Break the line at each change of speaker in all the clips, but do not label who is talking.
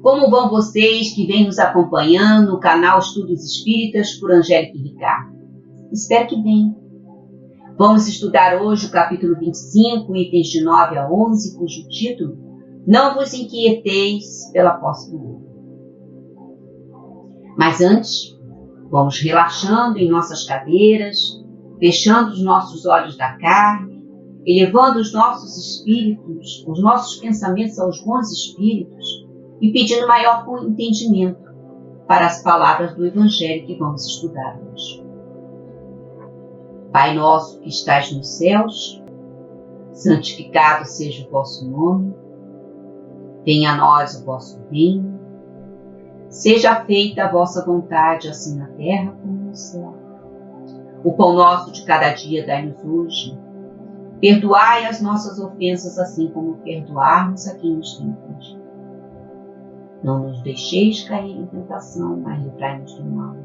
Como vão vocês que vêm nos acompanhando no canal Estudos Espíritas por Angélica e Ricardo? Espero que bem. Vamos estudar hoje o capítulo 25, itens de 9 a 11, cujo título: Não vos inquieteis pela posse do ouro. Mas antes, vamos relaxando em nossas cadeiras, fechando os nossos olhos da carne, elevando os nossos espíritos, os nossos pensamentos aos bons espíritos e pedindo maior entendimento para as palavras do Evangelho que vamos estudar hoje. Pai nosso que estais nos céus, santificado seja o vosso nome, venha a nós o vosso reino, seja feita a vossa vontade, assim na terra como no céu. O pão nosso de cada dia dai-nos hoje, perdoai as nossas ofensas, assim como perdoarmos a quem nos tem ofendido. Não nos deixeis cair em tentação, mas livrai-nos do mal.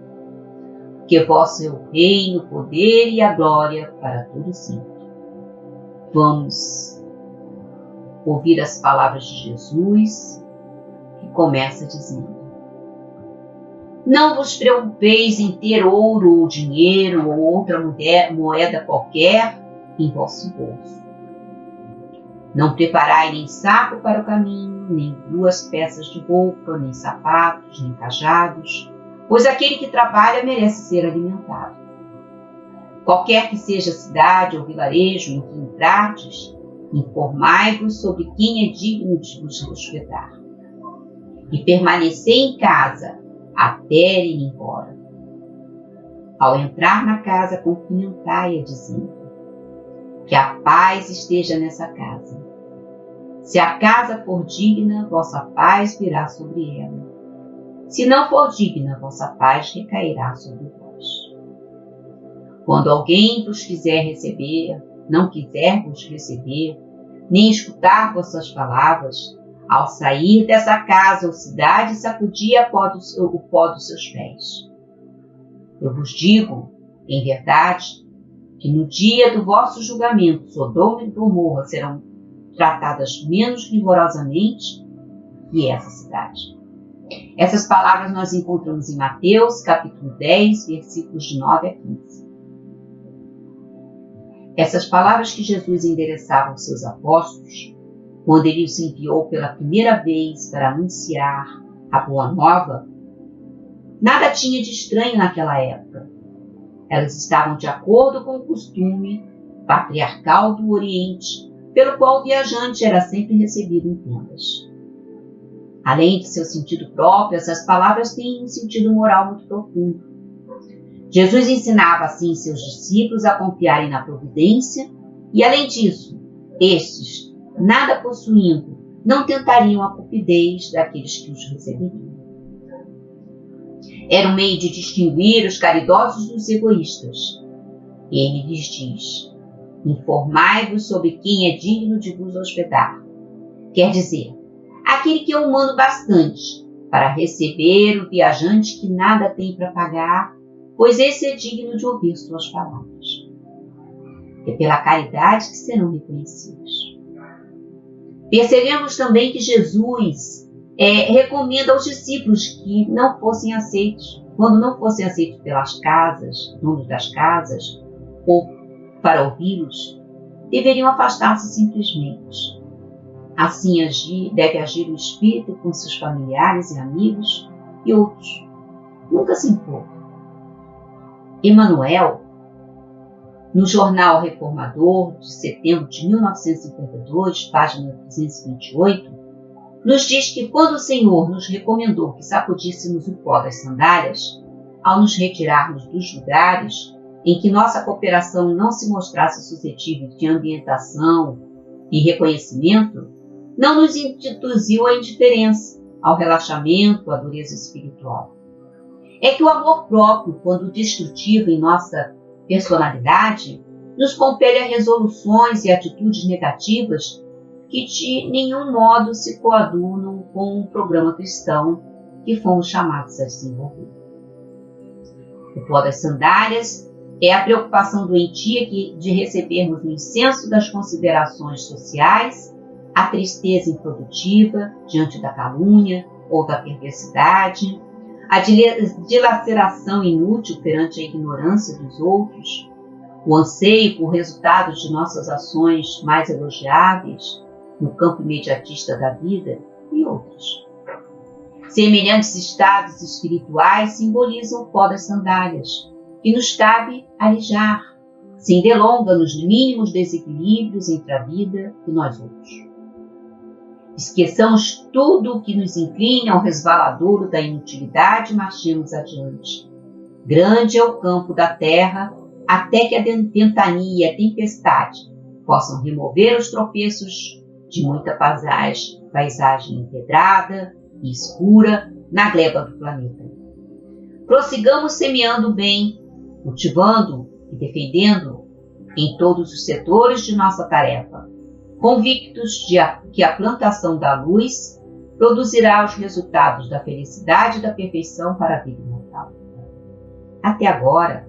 Porque vosso é o reino, o poder e a glória para todo sempre. Vamos ouvir as palavras de Jesus, que começa dizendo: Não vos preocupeis em ter ouro ou dinheiro ou outra moeda qualquer em vosso bolso. Não preparai nem saco para o caminho, nem 2 peças de roupa, nem sapatos, nem cajados, pois aquele que trabalha merece ser alimentado. Qualquer que seja a cidade ou vilarejo em que entrardes, informai-vos sobre quem é digno de vos hospedar. E permanecei em casa até ir embora. Ao entrar na casa, cumprimentai-a, dizendo: Que a paz esteja nessa casa. Se a casa for digna, vossa paz virá sobre ela. Se não for digna, vossa paz recairá sobre vós. Quando alguém vos quiser receber, não quiser vos receber, nem escutar vossas palavras, ao sair dessa casa ou cidade, sacudi o pó dos seus pés. Eu vos digo, em verdade, que no dia do vosso julgamento, Sodoma e Gomorra serão tratadas menos rigorosamente que essa cidade. Essas palavras nós encontramos em Mateus, capítulo 10, versículos de 9 a 15. Essas palavras que Jesus endereçava aos seus apóstolos, quando ele os enviou pela primeira vez para anunciar a Boa Nova, nada tinha de estranho naquela época. Elas estavam de acordo com o costume patriarcal do Oriente, pelo qual o viajante era sempre recebido em tendas. Além de seu sentido próprio, essas palavras têm um sentido moral muito profundo. Jesus ensinava assim seus discípulos a confiarem na providência e, além disso, estes, nada possuindo, não tentariam a cupidez daqueles que os receberiam. Era um meio de distinguir os caridosos dos egoístas. Ele lhes diz: Informai-vos sobre quem é digno de vos hospedar. Quer dizer, aquele que é humano bastante para receber o viajante que nada tem para pagar, pois esse é digno de ouvir suas palavras. É pela caridade que serão reconhecidos. Percebemos também que Jesus recomenda aos discípulos que não fossem aceitos, quando não fossem aceitos pelas casas, donos das casas, ou para ouvi-los, deveriam afastar-se simplesmente. Assim deve agir o espírito com seus familiares e amigos e outros. Nunca se impor. Emmanuel, no Jornal Reformador de setembro de 1952, página 228, nos diz que quando o Senhor nos recomendou que sacudíssemos o pó das sandálias, ao nos retirarmos dos lugares em que nossa cooperação não se mostrasse suscetível de ambientação e reconhecimento, não nos induziu à indiferença, ao relaxamento, à dureza espiritual. É que o amor próprio, quando destrutivo em nossa personalidade, nos compele a resoluções e atitudes negativas que de nenhum modo se coadunam com o programa cristão que fomos chamados a desenvolver. O pó das sandálias é a preocupação doentia de recebermos o incenso das considerações sociais, a tristeza improdutiva diante da calúnia, ou da perversidade, a dilaceração inútil perante a ignorância dos outros, o anseio por resultados de nossas ações mais elogiáveis no campo imediatista da vida e outros. Semelhantes estados espirituais simbolizam o pó das sandálias, que nos cabe alijar, sem delonga nos mínimos desequilíbrios entre a vida e nós outros. Esqueçamos tudo o que nos inclina ao resvaladouro da inutilidade e marchemos adiante. Grande é o campo da terra, até que a ventania e a tempestade possam remover os tropeços de muita paisagem empedrada e escura na gleba do planeta. Prossigamos semeando o bem, cultivando e defendendo em todos os setores de nossa tarefa, convictos de que a plantação da luz produzirá os resultados da felicidade e da perfeição para a vida imortal. Até agora,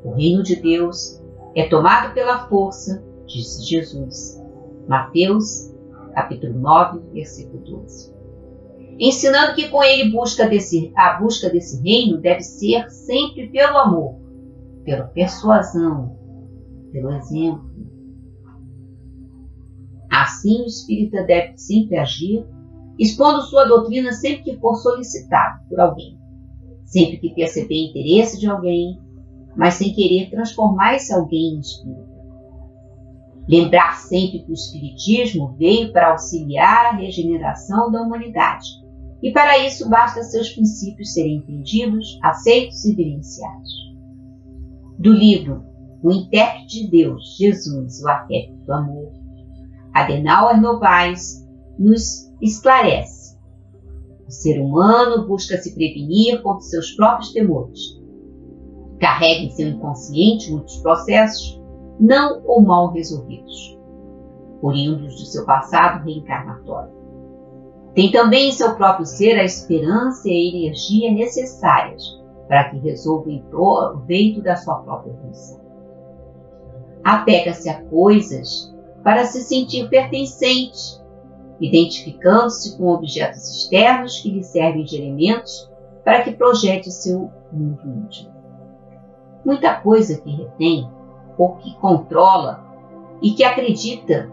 o reino de Deus é tomado pela força, disse Jesus. Mateus, capítulo 9, versículo 12. Ensinando que com ele a busca desse reino deve ser sempre pelo amor, pela persuasão, pelo exemplo. Assim, o espírita deve sempre agir, expondo sua doutrina sempre que for solicitado por alguém, sempre que perceber interesse de alguém, mas sem querer transformar esse alguém em espírita. Lembrar sempre que o espiritismo veio para auxiliar a regeneração da humanidade, e para isso basta seus princípios serem entendidos, aceitos e vivenciados. Do livro O Intérprete de Deus, Jesus, o Arquétipo do Amor, Adenauer Novaes nos esclarece. O ser humano busca se prevenir contra seus próprios temores. Carrega em seu inconsciente muitos processos não ou mal resolvidos, oriundos do seu passado reencarnatório. Tem também em seu próprio ser a esperança e a energia necessárias para que resolva em proveito da sua própria função. Apega-se a coisas para se sentir pertencente, identificando-se com objetos externos que lhe servem de elementos para que projete seu mundo íntimo. Muita coisa que retém ou que controla e que acredita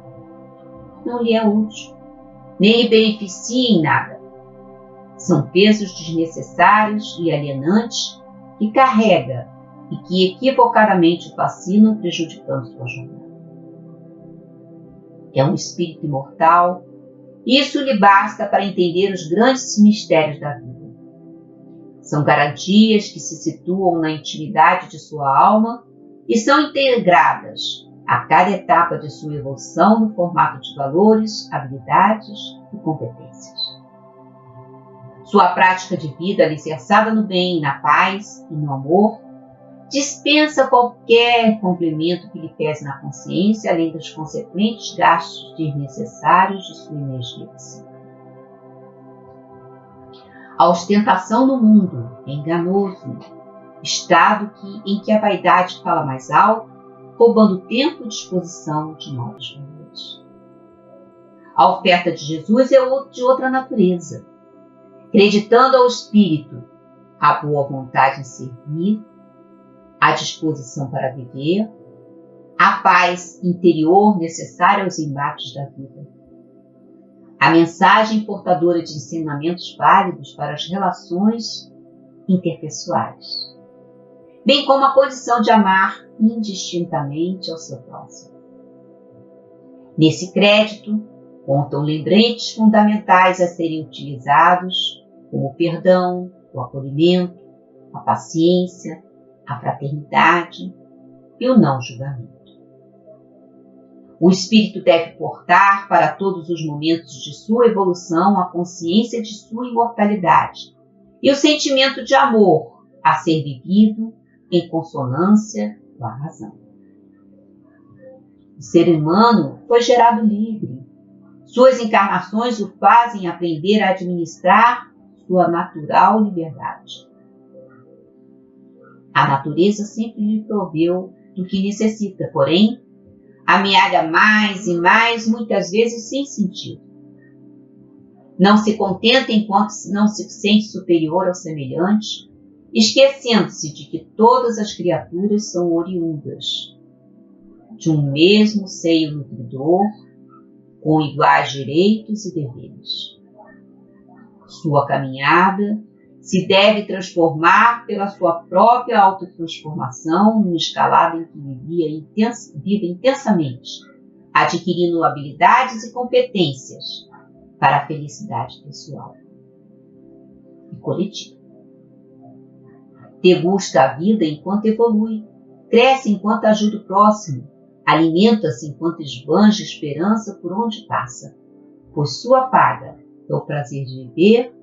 não lhe é útil, nem lhe beneficia em nada. São pesos desnecessários e alienantes que carrega e que equivocadamente o fascinam, prejudicando sua jornada. É um espírito imortal, isso lhe basta para entender os grandes mistérios da vida. São garantias que se situam na intimidade de sua alma e são integradas a cada etapa de sua evolução no formato de valores, habilidades e competências. Sua prática de vida alicerçada no bem, na paz e no amor dispensa qualquer complemento que lhe pese na consciência, além dos consequentes gastos desnecessários de sua energia. A ostentação no mundo é enganoso, estado em que a vaidade fala mais alto, roubando tempo e disposição de novos valores. A oferta de Jesus é de outra natureza, acreditando ao Espírito a boa vontade em servir, a disposição para viver, a paz interior necessária aos embates da vida, a mensagem portadora de ensinamentos válidos para as relações interpessoais, bem como a condição de amar indistintamente ao seu próximo. Nesse crédito, contam lembretes fundamentais a serem utilizados, como o perdão, o acolhimento, a paciência, a fraternidade e o não julgamento. O espírito deve portar para todos os momentos de sua evolução a consciência de sua imortalidade e o sentimento de amor a ser vivido em consonância com a razão. O ser humano foi gerado livre. Suas encarnações o fazem aprender a administrar sua natural liberdade. A natureza sempre lhe proveu do que necessita, porém, amealha mais e mais, muitas vezes sem sentido. Não se contenta enquanto não se sente superior ao semelhante, esquecendo-se de que todas as criaturas são oriundas de um mesmo seio nutridor, com iguais direitos e deveres. Sua caminhada se deve transformar pela sua própria autotransformação numa escalada em que vive intensamente, adquirindo habilidades e competências para a felicidade pessoal e coletiva. Degusta a vida enquanto evolui, cresce enquanto ajuda o próximo, alimenta-se enquanto esbanja esperança por onde passa, pois sua paga é o prazer de viver,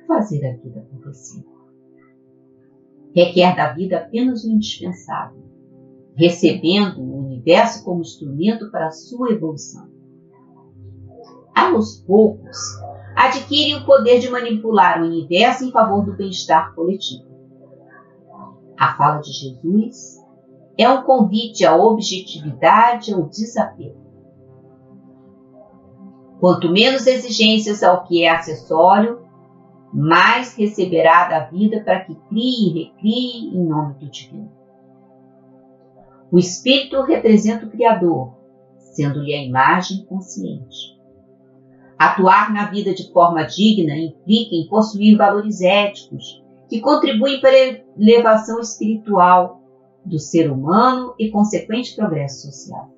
fazer a vida acontecer. Requer da vida apenas o indispensável, recebendo o universo como instrumento para a sua evolução. Aos poucos, adquire o poder de manipular o universo em favor do bem-estar coletivo. A fala de Jesus é um convite à objetividade e ao desapego. Quanto menos exigências ao que é acessório, mais receberá da vida para que crie e recrie em nome do divino. O espírito representa o Criador, sendo-lhe a imagem consciente. Atuar na vida de forma digna implica em possuir valores éticos que contribuem para a elevação espiritual do ser humano e consequente progresso social.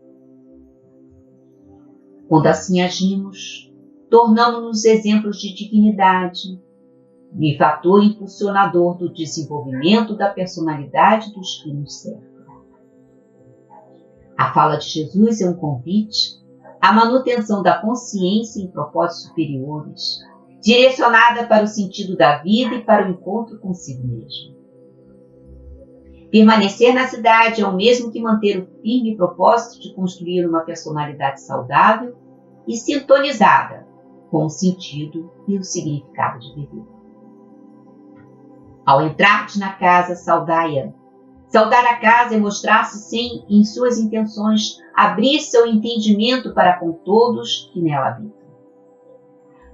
Quando assim agimos, tornamos-nos exemplos de dignidade e fator impulsionador do desenvolvimento da personalidade dos que nos cercam. A fala de Jesus é um convite à manutenção da consciência em propósitos superiores, direcionada para o sentido da vida e para o encontro consigo mesmo. Permanecer na cidade é o mesmo que manter o firme propósito de construir uma personalidade saudável e sintonizada com o sentido e o significado de viver. Ao entrar-te na casa, saudai-a. Saudar a casa é mostrar-se em suas intenções, abrir seu entendimento para com todos que nela habitam.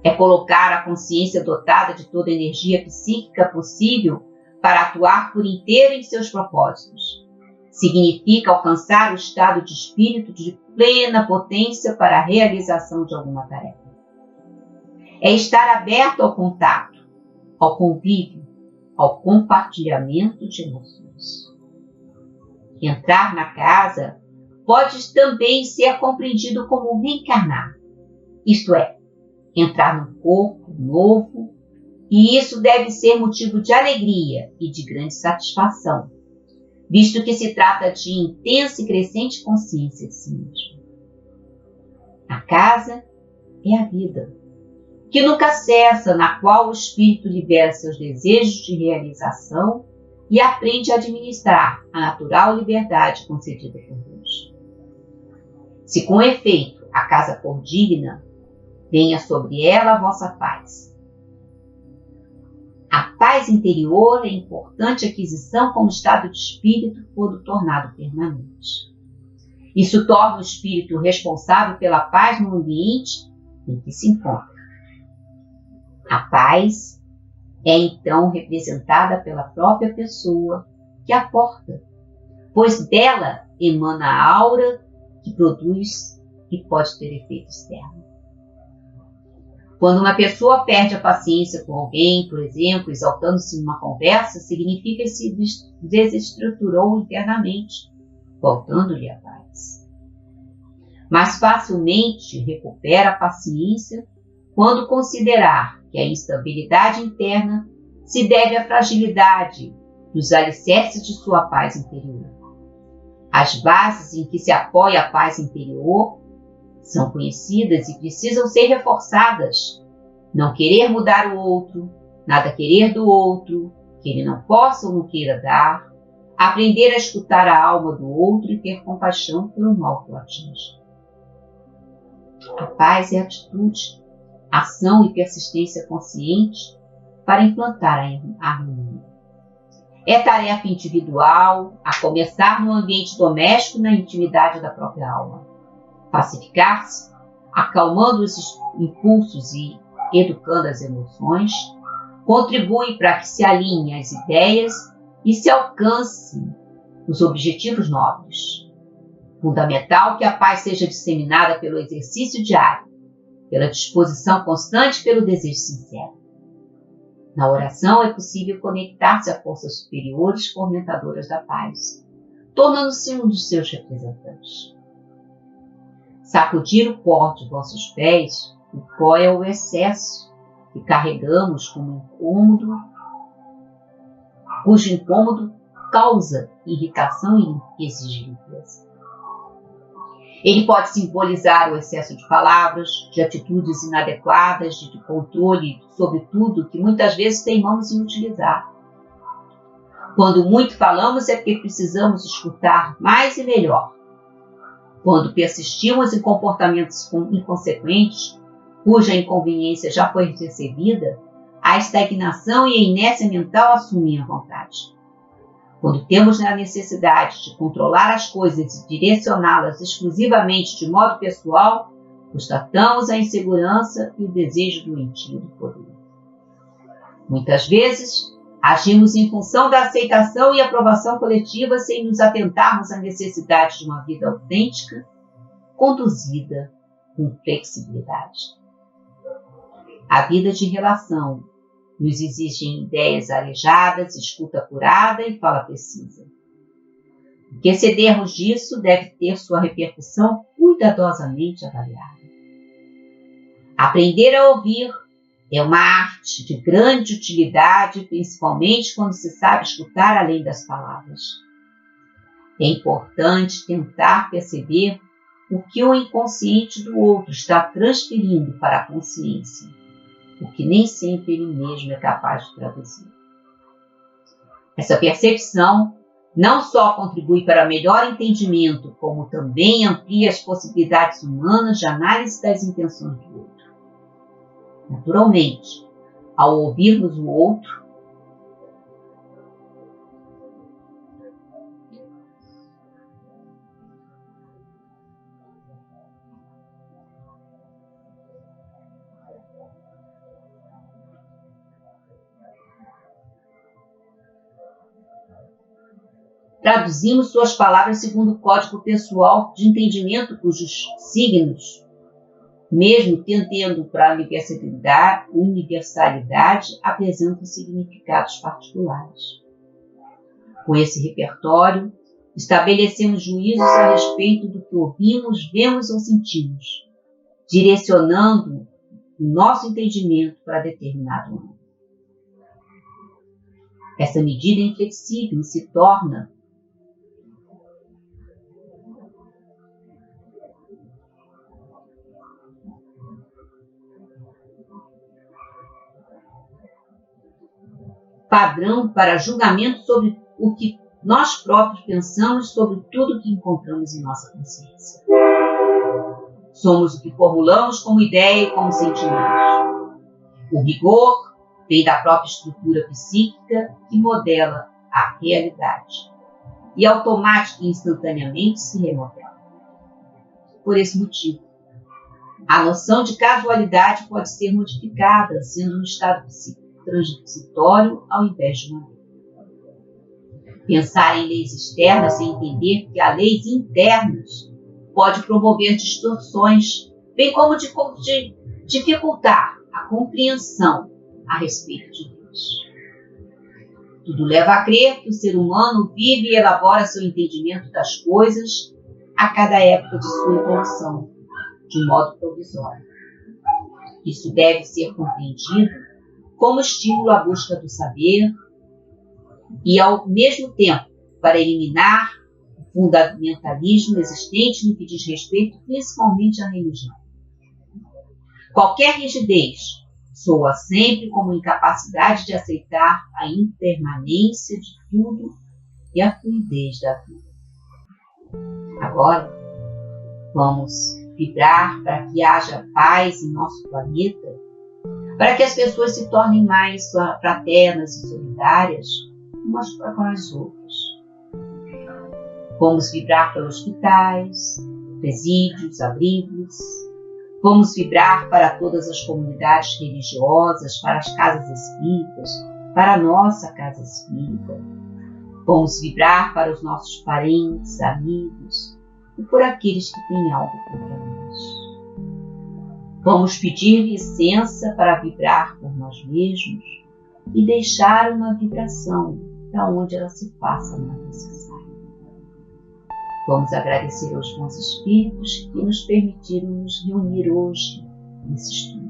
É colocar a consciência dotada de toda a energia psíquica possível para atuar por inteiro em seus propósitos. Significa alcançar o estado de espírito de plena potência para a realização de alguma tarefa. É estar aberto ao contato, ao convívio, ao compartilhamento de emoções. Entrar na casa pode também ser compreendido como reencarnar, isto é, entrar num corpo novo, e isso deve ser motivo de alegria e de grande satisfação, visto que se trata de intensa e crescente consciência de si mesmo. A casa é a vida, que nunca cessa, na qual o espírito libera seus desejos de realização e aprende a administrar a natural liberdade concedida por Deus. Se com efeito a casa for digna, venha sobre ela a vossa paz. A paz interior é importante aquisição como estado de espírito quando tornado permanente. Isso torna o espírito responsável pela paz no ambiente em que se encontra. A paz é então representada pela própria pessoa que a porta, pois dela emana a aura que produz e pode ter efeito externo. Quando uma pessoa perde a paciência com alguém, por exemplo, exaltando-se numa conversa, significa que se desestruturou internamente, faltando-lhe a paz. Mais facilmente recupera a paciência quando considerar que a instabilidade interna se deve à fragilidade dos alicerces de sua paz interior. As bases em que se apoia a paz interior são conhecidas e precisam ser reforçadas. Não querer mudar o outro, nada querer do outro, que ele não possa ou não queira dar, aprender a escutar a alma do outro e ter compaixão pelo mal que o atinge. A paz é atitude, ação e persistência consciente para implantar a harmonia. É tarefa individual, a começar no ambiente doméstico, na intimidade da própria alma. Pacificar-se, acalmando os impulsos e educando as emoções, contribui para que se alinhem as ideias e se alcance os objetivos nobres. Fundamental que a paz seja disseminada pelo exercício diário, pela disposição constante e pelo desejo sincero. Na oração é possível conectar-se a forças superiores fomentadoras da paz, tornando-se um dos seus representantes. Sacudir o pó de vossos pés, o pó é o excesso que carregamos como incômodo, cujo incômodo causa irritação e exige limpeza. Ele pode simbolizar o excesso de palavras, de atitudes inadequadas, de controle sobre tudo que muitas vezes teimamos em utilizar. Quando muito falamos é porque precisamos escutar mais e melhor. Quando persistimos em comportamentos inconsequentes, cuja inconveniência já foi recebida, a estagnação e a inércia mental assumem a vontade. Quando temos a necessidade de controlar as coisas e direcioná-las exclusivamente de modo pessoal, constatamos a insegurança e o desejo doentio do poder. Muitas vezes, agimos em função da aceitação e aprovação coletiva sem nos atentarmos à necessidade de uma vida autêntica, conduzida com flexibilidade. A vida de relação nos exige ideias arejadas, escuta curada e fala precisa. O que excedermos disso deve ter sua repercussão cuidadosamente avaliada. Aprender a ouvir é uma arte de grande utilidade, principalmente quando se sabe escutar além das palavras. É importante tentar perceber o que o inconsciente do outro está transferindo para a consciência, o que nem sempre ele mesmo é capaz de traduzir. Essa percepção não só contribui para melhor entendimento, como também amplia as possibilidades humanas de análise das intenções do outro. Naturalmente, ao ouvirmos o outro, traduzimos suas palavras segundo o código pessoal de entendimento cujos signos, mesmo tendendo para a universalidade, apresentam significados particulares. Com esse repertório, estabelecemos juízos a respeito do que ouvimos, vemos ou sentimos, direcionando o nosso entendimento para determinado âmbito. Essa medida é inflexível e se torna padrão para julgamento sobre o que nós próprios pensamos sobre tudo que encontramos em nossa consciência. Somos o que formulamos como ideia e como sentimento. O rigor vem da própria estrutura psíquica que modela a realidade e automática e instantaneamente se remodela. Por esse motivo, a noção de casualidade pode ser modificada, sendo um estado psíquico transitório ao invés de uma lei. Pensar em leis externas sem entender que há leis internas pode promover distorções, bem como dificultar a compreensão a respeito de Deus. Tudo leva a crer que o ser humano vive e elabora seu entendimento das coisas a cada época de sua evolução, de um modo provisório. Isso deve ser compreendido como estímulo à busca do saber e, ao mesmo tempo, para eliminar o fundamentalismo existente no que diz respeito principalmente à religião. Qualquer rigidez soa sempre como incapacidade de aceitar a impermanência de tudo e a fluidez da vida. Agora, vamos vibrar para que haja paz em nosso planeta, para que as pessoas se tornem mais fraternas e solidárias umas com as outras. Vamos vibrar para hospitais, presídios, abrigos. Vamos vibrar para todas as comunidades religiosas, para as casas espíritas, para a nossa casa espírita. Vamos vibrar para os nossos parentes, amigos e por aqueles que têm algo contra nós. Vamos pedir licença para vibrar por nós mesmos e deixar uma vibração para onde ela se faça mais necessária. Vamos agradecer aos bons espíritos que nos permitiram nos reunir hoje nesse estudo.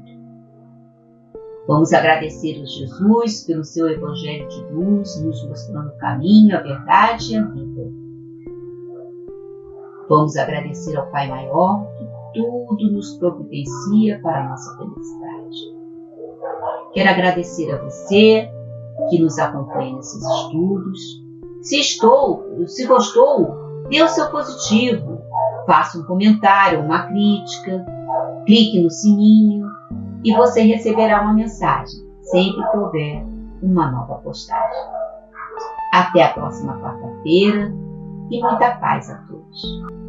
Vamos agradecer a Jesus pelo seu Evangelho de luz, nos mostrando o caminho, a verdade e a vida. Vamos agradecer ao Pai Maior, que tudo nos providencia para a nossa felicidade. Quero agradecer a você que nos acompanha nesses estudos. Se gostou, dê o seu positivo, faça um comentário, uma crítica, clique no sininho e você receberá uma mensagem sempre que houver uma nova postagem. Até a próxima quarta-feira e muita paz a todos.